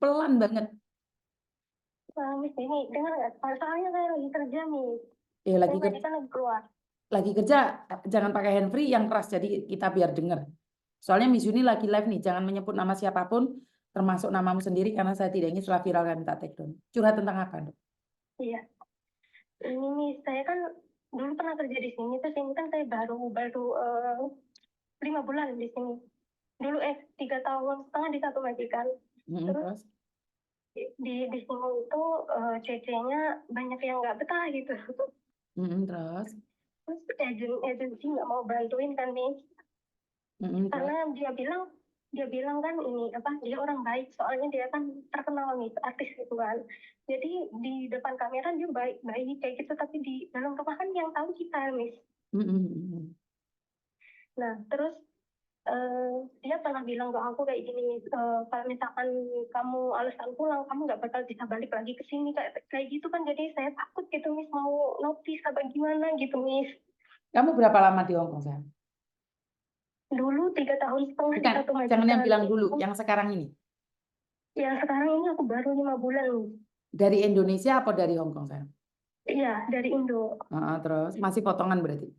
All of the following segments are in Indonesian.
pelan banget. Miss ini dengar nggak? Soalnya saya lagi kerja nih. Lagi Saya kerja, kan lagi keluar. lagi kerja, jangan pakai handfree yang keras jadi kita biar dengar. Soalnya Miss Yuni lagi live nih, jangan menyebut nama siapapun, termasuk namamu sendiri karena saya tidak ingin setelah viral kami minta take down. Curhat tentang apa, Dok? Iya. Ini nih, saya kan dulu pernah kerja di sini. Terus ini kan saya baru 5 bulan di sini. Dulu 3 tahun setengah di satu majikan. Terus Terus? di sini itu cece-nya banyak yang nggak betah gitu. Terus? Terus agensi nggak mau bantuin kan nih. Terus? Karena dia bilang kan ini apa, dia orang baik, soalnya dia kan terkenal nih artis gitu kan. Jadi di depan kamera dia baik kayak gitu, tapi di dalam rumah kan yang tahu kita, Miss. Nah terus dia pernah bilang ke aku kayak gini, kalau misalkan kamu alasan pulang, kamu nggak bakal bisa balik lagi ke sini kayak gitu kan. Jadi saya takut gitu, Miss, mau notice apa gimana gitu, Miss. Kamu berapa lama di Hong Kong, sayang? Dulu 3 tahun setengah di Bukan, satu jangan yang majikan. bilang dulu, yang sekarang ini. Yang sekarang ini aku baru 5 bulan, Miss. Dari Indonesia apa dari Hong Kong, sayang? Iya, dari Indo. Terus masih potongan berarti?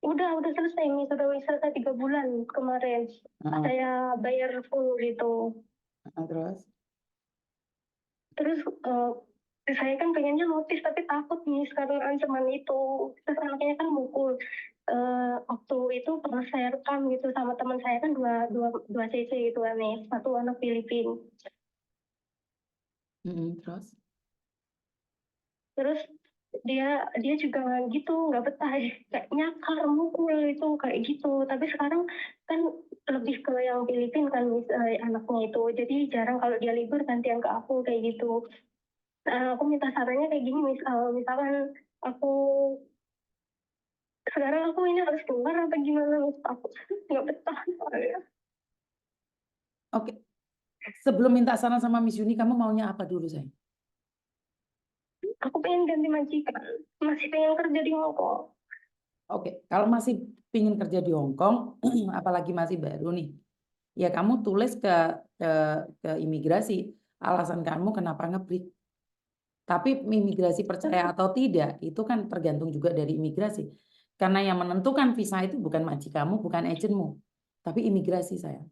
Udah selesai, Miss. Sudah selesai 3 bulan kemarin. Saya bayar full gitu. Terus? Terus saya kan pengennya notice tapi takut nih karena ancaman itu. Terus anaknya kan mukul. Waktu itu pernah saya rekam gitu sama teman saya kan dua CC gitu kan nih. Satu anak Filipina. Terus? Terus dia juga gitu nggak betah, kayak nyakar mukul itu kayak gitu. Tapi sekarang kan lebih ke yang Filipina kan, anaknya itu. Jadi jarang kalau dia libur gantian ke aku kayak gitu. Aku minta sarannya kayak gini, misalkan aku sekarang aku ini harus keluar apa gimana, Miss? Aku nggak betah soalnya. Oke. Sebelum minta saran sama Miss Yuni, kamu maunya apa dulu, sayang? Aku pengen ganti majikan, masih pengen kerja di Hong Kong. Oke, kalau masih ingin kerja di Hong Kong, apalagi masih baru nih, ya kamu tulis ke, ke imigrasi alasan kamu kenapa ngebreak. Tapi imigrasi percaya atau tidak, itu kan tergantung juga dari imigrasi. Karena yang menentukan visa itu bukan majikanmu, bukan agenmu, tapi imigrasi, sayang.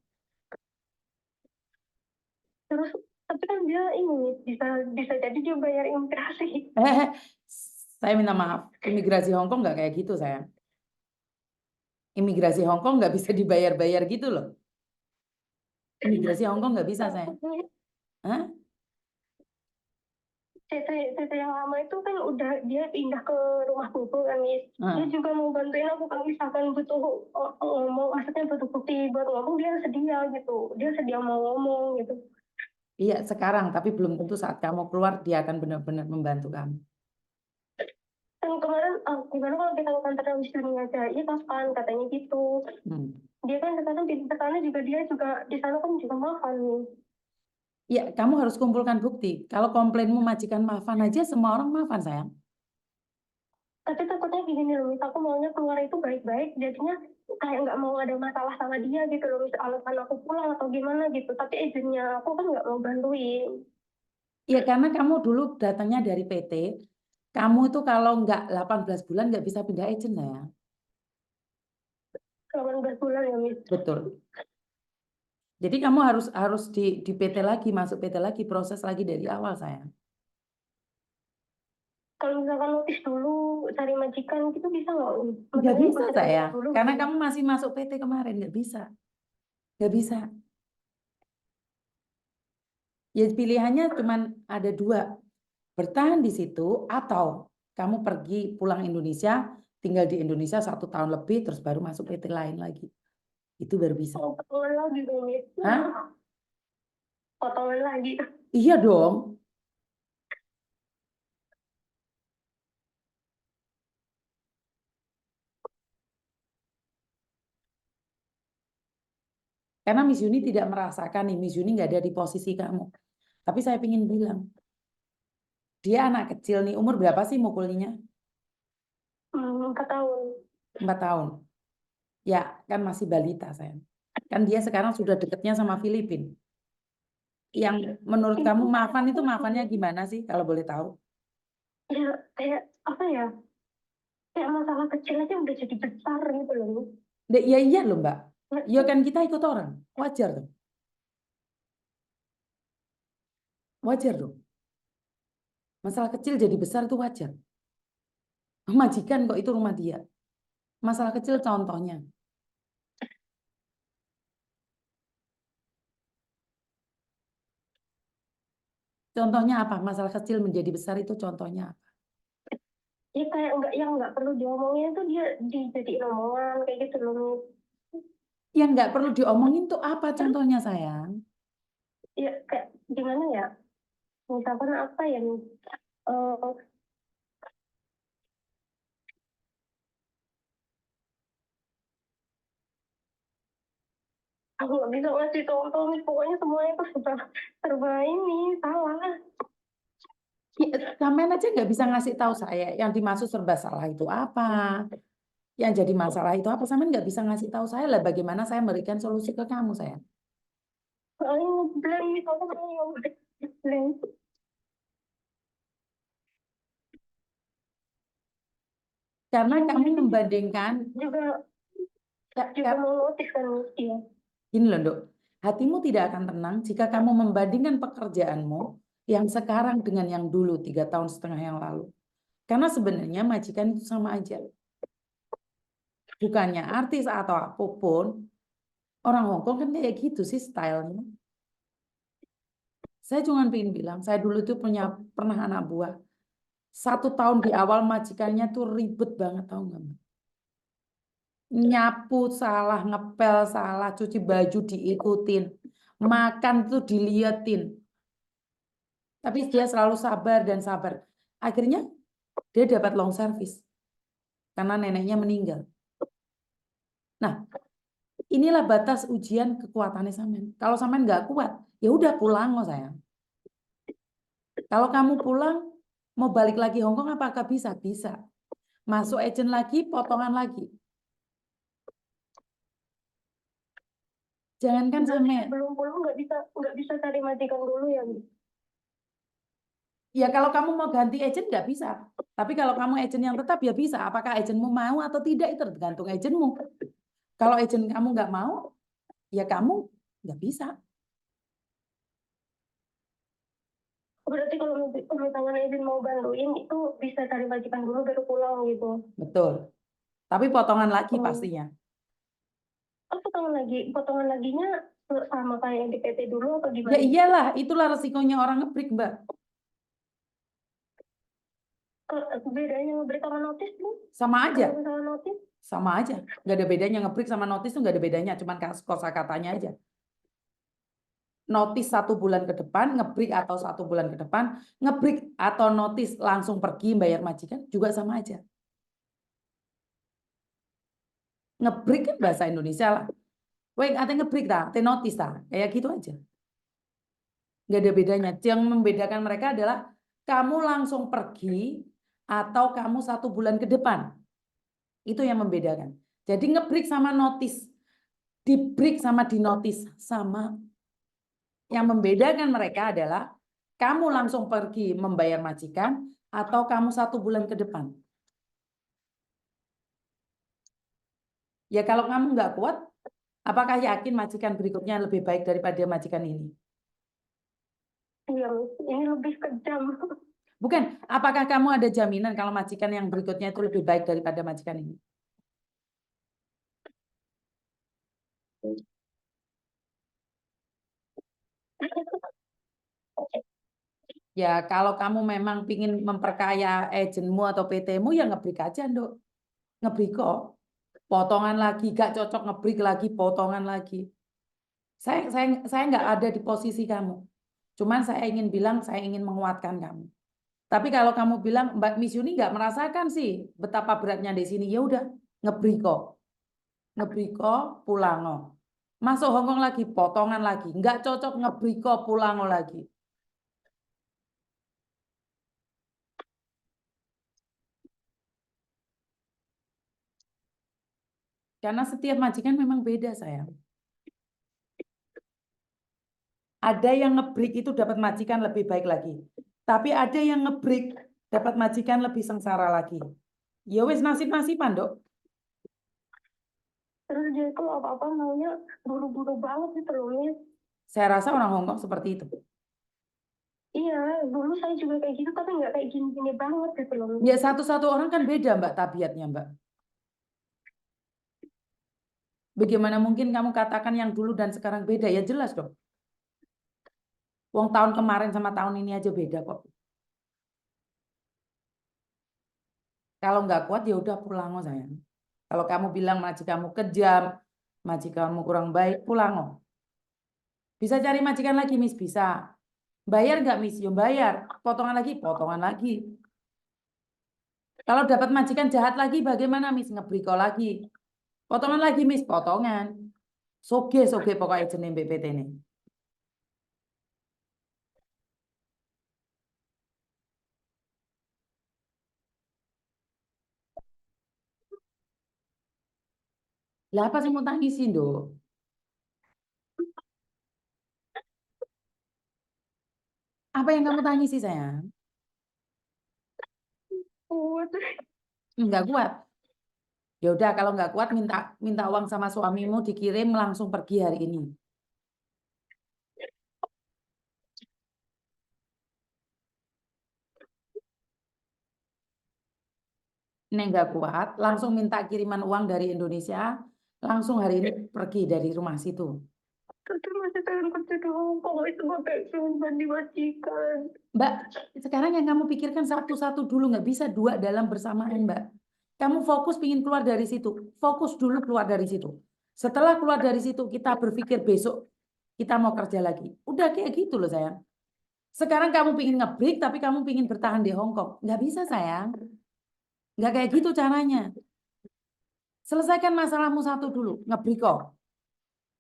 Terus tapi kan dia ini bisa jadi dia bayar imigrasi. Saya minta maaf, imigrasi Hong Kong nggak kayak gitu, sayang. Imigrasi Hong Kong nggak bisa dibayar-bayar gitu loh. Imigrasi Hong Kong nggak bisa, sayang. Hah? Tete yang lama itu kan udah dia pindah ke rumah buku kan, Miss. Dia juga mau bantuin aku kalau misalkan butuh ngomong, maksudnya butuh bukti buat ngomong, dia sedia gitu. Dia sedia mau ngomong gitu. Iya, sekarang, tapi belum tentu saat kamu keluar dia akan benar-benar membantu kamu. Kan kemarin, gimana kalau kita ke kantor wisnu aja? Iya kapan katanya gitu. Dia kan sekarang di sana juga, dia juga di sana kan juga mahal nih. Ya, kamu harus kumpulkan bukti. Kalau komplainmu majikan maafan aja, semua orang maafan, sayang. Tapi takutnya gini loh, Miss, aku maunya keluar itu baik-baik, jadinya kayak nggak mau ada masalah sama dia gitu loh, Miss, alasan aku pulang atau gimana gitu. Tapi izinnya aku kan nggak mau bantuin. Ya, karena kamu dulu datangnya dari PT, kamu itu kalau nggak 18 bulan nggak bisa pindah agent, sayang. 18 bulan ya, Miss. Betul. Jadi kamu harus di PT lagi, masuk PT lagi, proses lagi dari awal, sayang. Kalau misalkan notice dulu, cari majikan gitu bisa nggak, Miss? Nggak Maksudnya bisa, maksudnya sayang. dulu Karena gitu. kamu masih masuk PT kemarin, nggak bisa. Nggak bisa. Ya pilihannya cuma ada dua. Bertahan di situ atau kamu pergi pulang Indonesia, tinggal di Indonesia 1 tahun lebih, terus baru masuk PT lain lagi. Itu baru bisa. Oh, potongan lagi dong, Miss. Hah? Potongan lagi. Iya dong. Karena Miss Yuni tidak merasakan nih, Miss Yuni nggak ada di posisi kamu. Tapi saya ingin bilang, dia anak kecil nih, umur berapa sih mukulnya? 4 tahun. 4 tahun. Ya, kan masih balita, sayang. Kan dia sekarang sudah deketnya sama Filipina. Yang menurut itu kamu maafan itu maafannya gimana sih kalau boleh tahu? ya kayak apa ya, kayak masalah kecil aja udah jadi besar gitu loh. Ya iya loh Mbak. Nggak Ya sih? kan kita ikut orang. Wajar dong. Wajar dong. Masalah kecil jadi besar itu wajar. Majikan kok itu rumah dia. Masalah kecil contohnya. Contohnya apa? Masalah kecil menjadi besar itu contohnya apa? Ya kayak nggak, yang nggak perlu diomongin tuh dia dijadiin omongan kayak gitu loh. Yang nggak perlu diomongin tuh apa contohnya sayang? Ya kayak gimana ya, misalkan apa ya, eh, aku nggak bisa ngasih contoh nih, pokoknya semuanya tuh serba serba ini salah. Ya, sampean aja nggak bisa ngasih tahu saya yang dimaksud serba salah itu apa? Yang jadi masalah itu apa? Sampean nggak bisa ngasih tahu saya lah bagaimana saya memberikan solusi ke kamu sayang. Soalnya ngeblank nih, soalnya ngeblank. Karena Yang kamu jadi membandingkan, juga juga ya, mau notice kan dia. gini loh, Dok. Hatimu tidak akan tenang jika kamu membandingkan pekerjaanmu yang sekarang dengan yang dulu 3,5 tahun yang lalu. Karena sebenarnya majikan itu sama aja. Bukannya artis atau apapun, orang Hongkong kan kayak gitu sih stylenya. Saya cuma pengen bilang, saya dulu itu pernah anak buah. 1 tahun di awal majikannya tuh ribet banget, tahu nggak, Mbak? Nyapu salah, ngepel salah, cuci baju diikutin, makan tuh diliatin. Tapi dia selalu sabar dan sabar. Akhirnya dia dapat long service karena neneknya meninggal. Nah, inilah batas ujian kekuatannya Samen. Kalau Samen nggak kuat, ya udah pulang loh sayang. Kalau kamu pulang, mau balik lagi Hongkong apakah bisa? Bisa. Masuk agent lagi, potongan lagi. Jangankan Berarti Samen. sebelum pulang nggak bisa cari majikan dulu ya, Bu? Ya kalau kamu mau ganti agent nggak bisa. Tapi kalau kamu agent yang tetap ya bisa. Apakah agentmu mau atau tidak itu tergantung agentmu. Kalau agent kamu nggak mau, ya kamu nggak bisa. Berarti kalau misalnya izin mau bantuin itu bisa cari majikan dulu baru pulang gitu. Betul. Tapi potongan lagi Oh, pastinya. oh potongan laginya sama kayak yang di PT dulu atau Ya gimana? iyalah, itulah resikonya orang ngebreak, Mbak. Bedanya ngebreak sama notice tuh? Sama aja. Kalau misalnya notice, Sama aja. Nggak ada bedanya. Ngebreak sama notice tuh nggak ada bedanya. Cuman kosakatanya aja. Notice 1 bulan ke depan, ngebreak atau 1 bulan ke depan, ngebreak atau notice langsung pergi bayar majikan juga sama aja. Ngebreak kan bahasa Indonesia lah. Weng, ate ngebreak ta, ate notice ta, kayak gitu aja. Nggak ada bedanya. Yang membedakan mereka adalah kamu langsung pergi atau kamu 1 bulan ke depan. Itu yang membedakan. Jadi ngebreak sama notice, di break sama di notice sama. Yang membedakan mereka adalah kamu langsung pergi membayar majikan atau kamu 1 bulan ke depan. Ya kalau kamu nggak kuat, apakah yakin majikan berikutnya lebih baik daripada majikan ini? yang ini lebih kejam. Bukan, apakah kamu ada jaminan kalau majikan yang berikutnya itu lebih baik daripada majikan ini? Ya kalau kamu memang ingin memperkaya agentmu atau PT-mu ya ngebreak aja, Dok. Ngebreak kok. Potongan lagi, gak cocok ngebreak lagi, potongan lagi. Saya nggak ada di posisi kamu. Cuman saya ingin bilang, saya ingin menguatkan kamu. Tapi kalau kamu bilang Mbak Miss Yuni nggak merasakan sih betapa beratnya di sini, ya udah ngebriko, ngebriko, pulango. Masuk Hongkong lagi, potongan lagi, nggak cocok ngebriko, pulango lagi. Karena setiap majikan memang beda sayang. Ada yang ngebreak itu dapat majikan lebih baik lagi. Tapi ada yang ngebreak dapat majikan lebih sengsara lagi. Ya wis nasib-nasiban, Dok. Terus dia itu apa-apa maunya buru-buru banget gitu loh, Miss. Saya rasa orang Hongkong seperti itu. Iya, dulu saya juga kayak gitu, tapi nggak kayak gini-gini banget gitu loh, Miss. Ya satu-satu orang kan beda, Mbak, tabiatnya, Mbak. Bagaimana mungkin kamu katakan yang dulu dan sekarang beda? Ya jelas dong. Wong tahun kemarin sama tahun ini aja beda kok. Kalau nggak kuat ya udah pulang oh sayang. Kalau kamu bilang majikanmu kejam, majikanmu kurang baik, pulang oh. Bisa cari majikan lagi, Miss? Bisa. Bayar nggak, Miss? Ya bayar. Potongan lagi, potongan lagi. Kalau dapat majikan jahat lagi, bagaimana, Miss? Ngebriko lagi. Potongan lagi, Miss? Potongan. Soge pokoknya jenis BPT ini. Lah apa sih mau tangisin, Dok? Apa yang kamu tangisi, sayang? Nggak kuat. Ya udah kalau nggak kuat minta minta uang sama suamimu dikirim langsung pergi hari ini. Nek nggak kuat langsung minta kiriman uang dari Indonesia langsung hari ini pergi dari rumah situ. Tapi masih pengen kerja di Hongkong, itu nggak kayak cuman dimajikan. Mbak, sekarang yang kamu pikirkan satu-satu dulu, nggak bisa dua dalam bersamaan, Mbak. Kamu fokus pingin keluar dari situ, fokus dulu keluar dari situ. Setelah keluar dari situ kita berpikir besok kita mau kerja lagi. Udah kayak gitu loh sayang. Sekarang kamu pingin ngebreak tapi kamu pingin bertahan di Hongkong. Nggak bisa sayang. Nggak kayak gitu caranya. Selesaikan masalahmu satu dulu, ngebriko.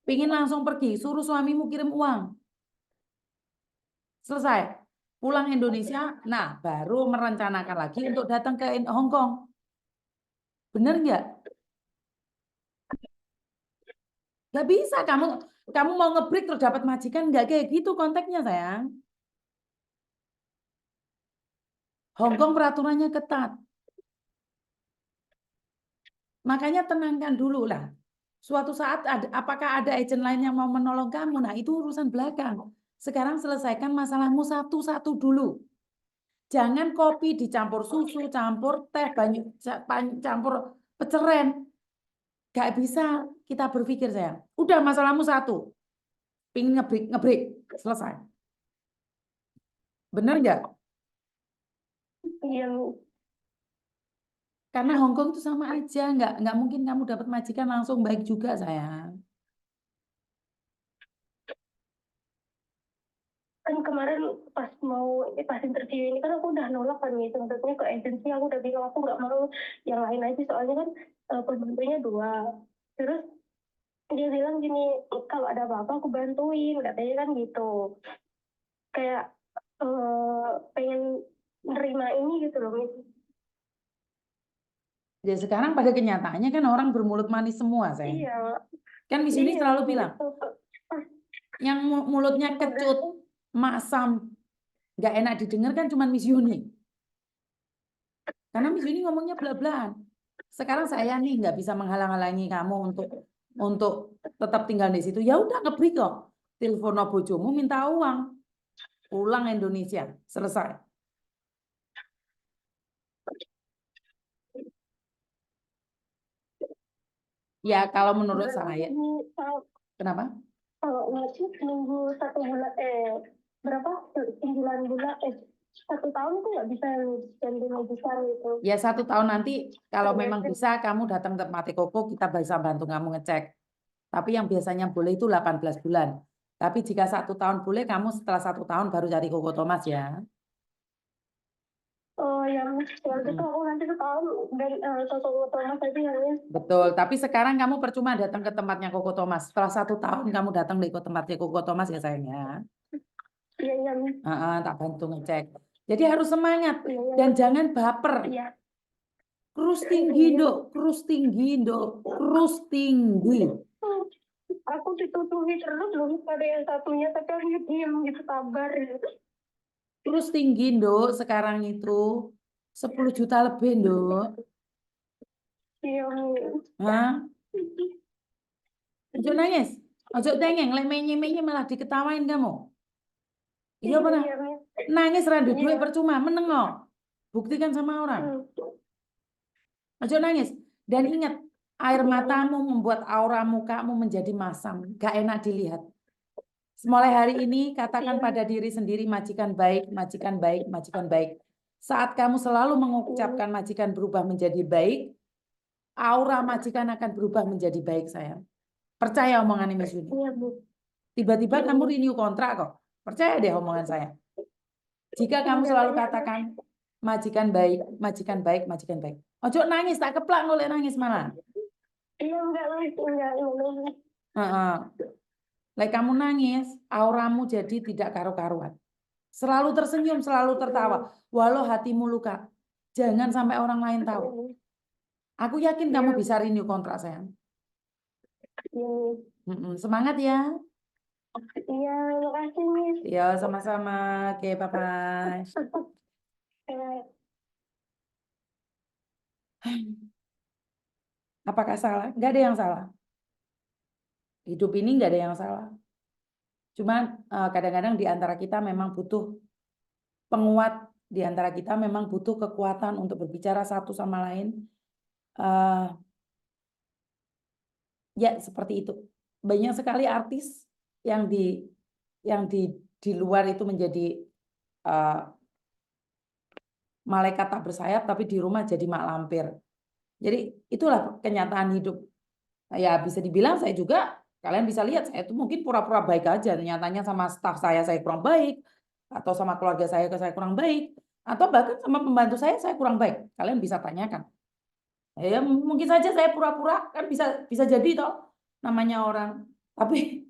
Pingin langsung pergi, suruh suamimu kirim uang. Selesai. Pulang Indonesia, nah baru merencanakan lagi untuk datang ke Hongkong. Bener nggak? Nggak bisa, kamu mau ngebreak terus dapat majikan, nggak kayak gitu konteksnya sayang. Hongkong peraturannya ketat. Makanya tenangkan dulu lah. Suatu saat apakah ada agent lain yang mau menolong kamu? Nah itu urusan belakang. Sekarang selesaikan masalahmu satu-satu dulu. Jangan kopi dicampur susu, campur teh, banyak campur peceren. Gak bisa kita berpikir sayang. Udah masalahmu satu. Pingin ngebreak, selesai. Bener nggak? Iya, Karena Hongkong itu sama aja, nggak mungkin kamu dapat majikan langsung baik juga sayang. kan kemarin pas interview ini kan aku udah nolak kan, Miss. Maksudnya ke agensi aku udah bilang aku nggak mau yang lain aja, soalnya kan pembantunya 2. Terus dia bilang gini, kalau ada apa-apa aku bantuin, katanya kan gitu. Kayak pengen nerima ini gitu loh, Miss. Ya sekarang pada kenyataannya kan orang bermulut manis semua sayang. Iya, Kan Miss Yuni selalu bilang, gitu. yang mulutnya kecut, masam, nggak enak didengar kan cuma Miss Yuni. Karena Miss Yuni ngomongnya bela-belaan. Sekarang saya nih nggak bisa menghalang-halangi kamu untuk tetap tinggal di situ. Ya udah ngebreak kok. Telepon bojomu minta uang. Pulang Indonesia. Selesai. Ya kalau menurut saya. Kenapa? Kalau wajib nunggu 1 bulan, berapa? 9 bulan, 1 tahun itu nggak bisa ganti majikan gitu. Ya 1 tahun nanti kalau memang bisa kamu datang ke Mati Koko kita bisa bantu kamu ngecek. Tapi yang biasanya boleh itu 18 bulan. Tapi jika 1 tahun boleh kamu setelah 1 tahun baru cari Koko Thomas ya. Oh, yang gitu aku nanti setahun dan Koko Thomas aja ya. Betul, tapi sekarang kamu percuma datang ke tempatnya Koko Thomas. Setelah 1 tahun kamu datang di tempatnya Koko Thomas ya sayangnya. Iya, iya. Tak bantu ngecek. Jadi harus semangat dan jangan baper. Iya. Krus tinggi, Dok. Krus tinggi, Dok. Krus tinggi. Aku itu tutupi terus loh pada yang satunya, tapi akhirnya diem gitu, sabar gitu. Terus tinggi, Nduk, sekarang itu 10 juta lebih, Nduk. Iya, Bu. Hah? Ojo nangis. Ojo tengeng, lek menye-menye malah diketawain kamu. Iya pernah. Iya, Bu. Nangis randu duit Iya. percuma, meneng kok. Buktikan sama orang. Ojo nangis. Dan ingat, air matamu membuat aura mukamu menjadi masam. Gak enak dilihat. Mulai hari ini, katakan Iya. pada diri sendiri, majikan baik, majikan baik, majikan baik. Saat kamu selalu mengucapkan majikan berubah menjadi baik, aura majikan akan berubah menjadi baik, sayang. Percaya omongan Miss Yuni. Iya, Bu. Tiba-tiba Iya, kamu Bu. renew kontrak kok. Percaya deh omongan saya. Jika kamu Enggak, selalu enggak. katakan, majikan baik, majikan baik, majikan baik. Ojo nangis, tak keplak oleh nangis malah. Iya, enggak, enggak. Heeh. Like kamu nangis, auramu jadi tidak karu-karuan. Selalu tersenyum, selalu tertawa. Walau hatimu luka. Jangan sampai orang lain tahu. Aku yakin kamu bisa renew kontrak, sayang. Semangat ya. Iya, makasih, Miss. Ya, sama-sama. Oke, bye-bye. Apakah salah? Nggak ada yang salah. Hidup ini nggak ada yang salah. Cuman kadang-kadang di antara kita memang butuh penguat, di antara kita memang butuh kekuatan untuk berbicara satu sama lain. Ya, seperti itu. Banyak sekali artis yang di luar itu menjadi malaikat tak bersayap, tapi di rumah jadi mak lampir. Jadi itulah kenyataan hidup. Ya bisa dibilang saya juga, kalian bisa lihat saya itu mungkin pura-pura baik aja, nyatanya sama staf saya kurang baik, atau sama keluarga saya kurang baik, atau bahkan sama pembantu saya kurang baik. Kalian bisa tanyakan. Ya mungkin saja saya pura-pura, kan bisa jadi toh namanya orang. Tapi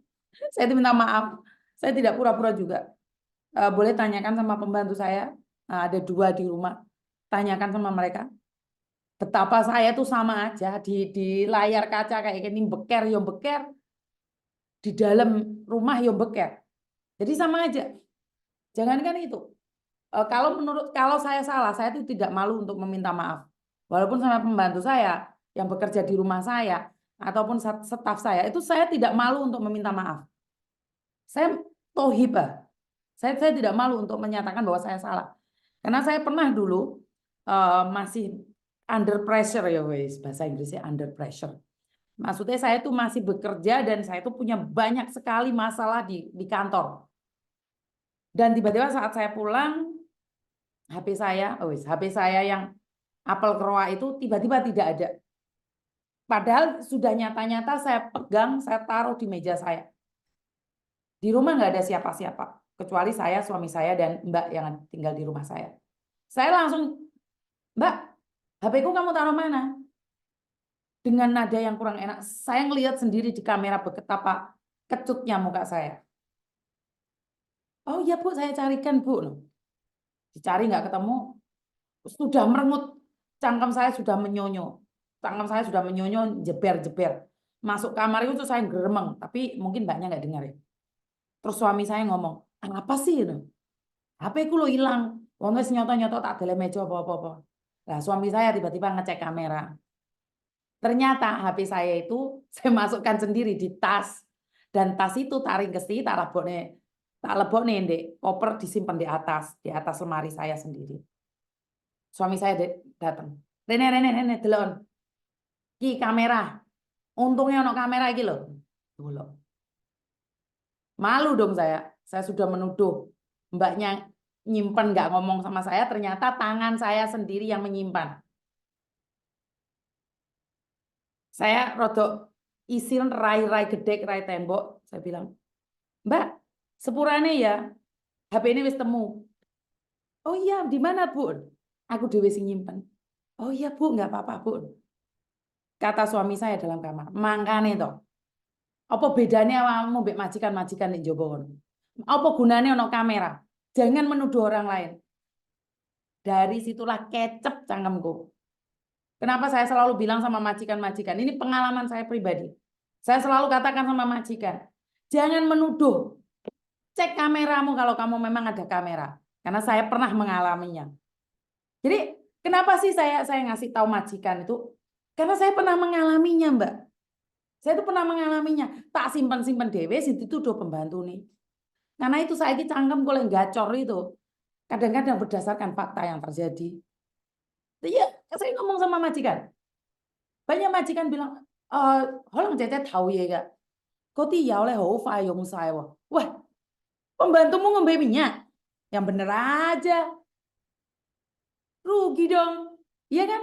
saya itu minta maaf, saya tidak pura-pura juga. Boleh tanyakan sama pembantu saya, ada 2 di rumah, tanyakan sama mereka. Betapa saya tuh sama aja di layar kaca kayak gini, beker yo beker, di dalam rumah yo beker. Jadi sama aja. Jangankan itu. Kalau saya salah, saya itu tidak malu untuk meminta maaf. Walaupun sama pembantu saya yang bekerja di rumah saya ataupun staf saya, itu saya tidak malu untuk meminta maaf. Saya tohibah. Saya tidak malu untuk menyatakan bahwa saya salah. Karena saya pernah dulu masih under pressure ya wes, bahasa Inggrisnya under pressure. Maksudnya saya itu masih bekerja dan saya itu punya banyak sekali masalah di kantor. Dan tiba-tiba saat saya pulang, HP saya yang Apple Croa itu tiba-tiba tidak ada. Padahal sudah nyata-nyata saya pegang, saya taruh di meja saya. Di rumah nggak ada siapa-siapa, kecuali saya, suami saya, dan Mbak yang tinggal di rumah saya. Saya langsung, Mbak, HP-ku kamu taruh mana? Dengan nada yang kurang enak. Saya ngelihat sendiri di kamera betapa kecutnya muka saya. Oh iya Bu, saya carikan Bu. Dicari nggak ketemu, sudah merengut. Cangkem saya sudah menyonyo. Cangkem saya sudah menyonyo, jeber-jeber. Masuk kamar itu saya geremeng, tapi mungkin mbaknya nggak dengar ya. Terus suami saya ngomong, apa sih itu? HP ku lo hilang. Wong wis nyoto-nyoto tak dalam meja apa-apa. Nah, suami saya tiba-tiba ngecek kamera. Ternyata HP saya itu saya masukkan sendiri di tas. Dan tas itu tak ringkesi, tak lebokne ndek koper disimpan di atas lemari saya sendiri. Suami saya datang. Rene delon. Ki kamera. Untungnya ono kamera iki lho. Delok. Malu dong saya. Saya sudah menuduh mbaknya nyimpan nggak ngomong sama saya, ternyata tangan saya sendiri yang menyimpan. Saya rodok isin rai-rai gedek, rai tembok. Saya bilang, Mbak, sepurane ya, HP ini wis temu. Oh iya, di mana Bu? Aku dhewe sing nyimpen. Oh iya Bu, nggak apa-apa Bu. Kata suami saya dalam kamar. Mangkane toh. Apa bedanya awakmu mbek majikan-majikan ning njaba kono? Apa gunane ono kamera? Jangan menuduh orang lain. Dari situlah kecep cangkemku. Kenapa saya selalu bilang sama majikan-majikan? Ini pengalaman saya pribadi. Saya selalu katakan sama majikan, Jangan menuduh. Cek kameramu kalau kamu memang ada kamera. Karena saya pernah mengalaminya. Jadi kenapa sih saya ngasih tahu majikan itu? Karena saya pernah mengalaminya, Mbak. Saya itu pernah mengalaminya. Tak simpan-simpan dewe, itu udah pembantu nih. Karena itu saya cangkem kalau gacor itu. Kadang-kadang berdasarkan fakta yang terjadi. Iya, saya ngomong sama majikan. Banyak majikan bilang, holang cece tahu ya gak? Kok tiya oleh hou fayong saya. Wah, pembantumu ngombe minyak. Yang bener aja. Rugi dong. Iya kan?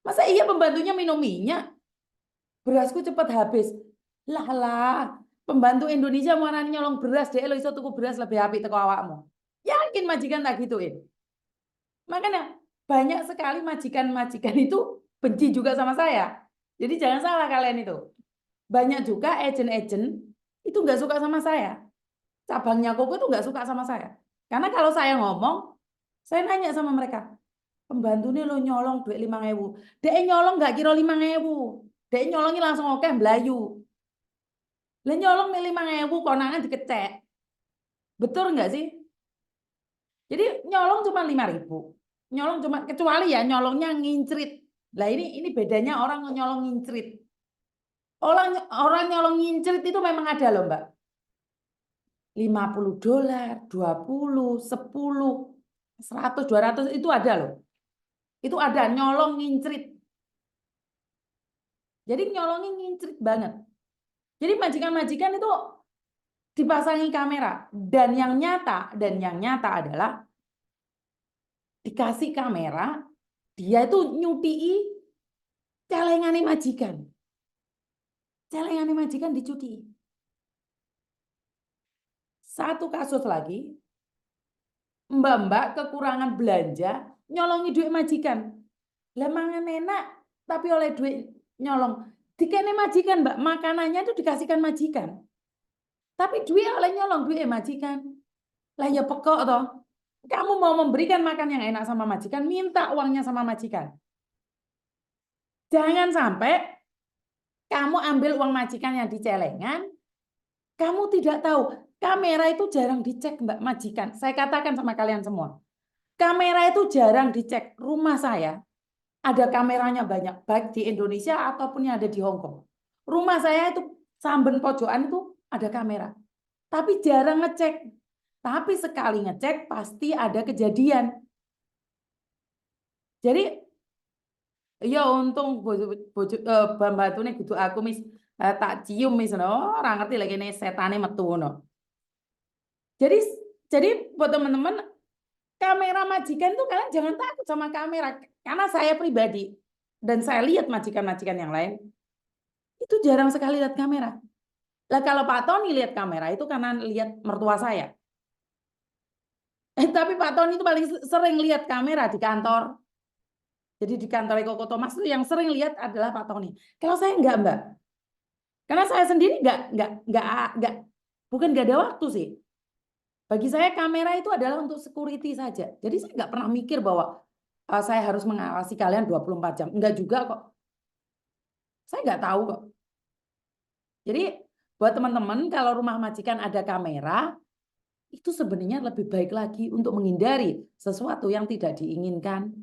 Masa iya pembantunya minum minyak? Berasku cepat habis. Lah, pembantu Indonesia mau nyolong beras deh lo iso tuku beras lebih apik teko awakmu. Yakin majikan tak gituin. Makanya banyak sekali majikan-majikan itu benci juga sama saya. Jadi jangan salah kalian itu. Banyak juga agent-agent itu nggak suka sama saya. Cabangnya Koko itu nggak suka sama saya. Karena kalau saya ngomong, saya nanya sama mereka, pembantunya lo nyolong duit 5.000. Dia nyolong nggak kira 5.000. Dia nyolongnya langsung oke Melayu. Lah nyolong 5.000 konangan dikecek. Betul nggak sih? Jadi nyolong cuma 5.000. Nyolong cuma kecuali ya nyolongnya ngincrit. Lah ini bedanya orang nyolong ngincrit. Orang nyolong ngincrit itu memang ada loh, Mbak. $50, 20, 10, 100, 200 itu ada loh. Itu ada nyolong ngincrit. Jadi nyolongin ngincrit banget. Jadi majikan-majikan itu dipasangi kamera dan yang nyata adalah dikasih kamera dia itu nyutii celengane majikan. Celengane majikan dicuti. Satu kasus lagi, mbak-mbak kekurangan belanja, nyolongi duit majikan. Lah mangan enak, tapi oleh duit nyolong. Dikene majikan, Mbak, makanannya itu dikasihkan majikan. Tapi duit oleh nyolong duit majikan. Lah ya pekok toh. Kamu mau memberikan makan yang enak sama majikan, minta uangnya sama majikan. Jangan sampai kamu ambil uang majikan yang di celengan, kamu tidak tahu. Kamera itu jarang dicek, Mbak majikan. Saya katakan sama kalian semua. Kamera itu jarang dicek. Rumah saya ada kameranya banyak, baik di Indonesia ataupun yang ada di Hong Kong. Rumah saya itu samben pojokan itu ada kamera. Tapi jarang ngecek. Tapi sekali ngecek pasti ada kejadian. Jadi ya untung pembantunya kudu aku mis tak cium mis no, ora ngerti lagi nih setane metu no. Jadi buat teman-teman kamera majikan tuh kalian jangan takut sama kamera karena saya pribadi dan saya lihat majikan-majikan yang lain itu jarang sekali lihat kamera. Lah kalau Pak Tony lihat kamera itu karena lihat mertua saya. Tapi Pak Tony itu paling sering lihat kamera di kantor. Jadi di kantor Koko Thomas itu yang sering lihat adalah Pak Tony. Kalau saya enggak, Mbak. Karena saya sendiri enggak bukan enggak ada waktu sih. Bagi saya kamera itu adalah untuk security saja. Jadi saya enggak pernah mikir bahwa saya harus mengawasi kalian 24 jam. Enggak juga kok. Saya enggak tahu kok. Jadi buat teman-teman kalau rumah majikan ada kamera, itu sebenarnya lebih baik lagi untuk menghindari sesuatu yang tidak diinginkan.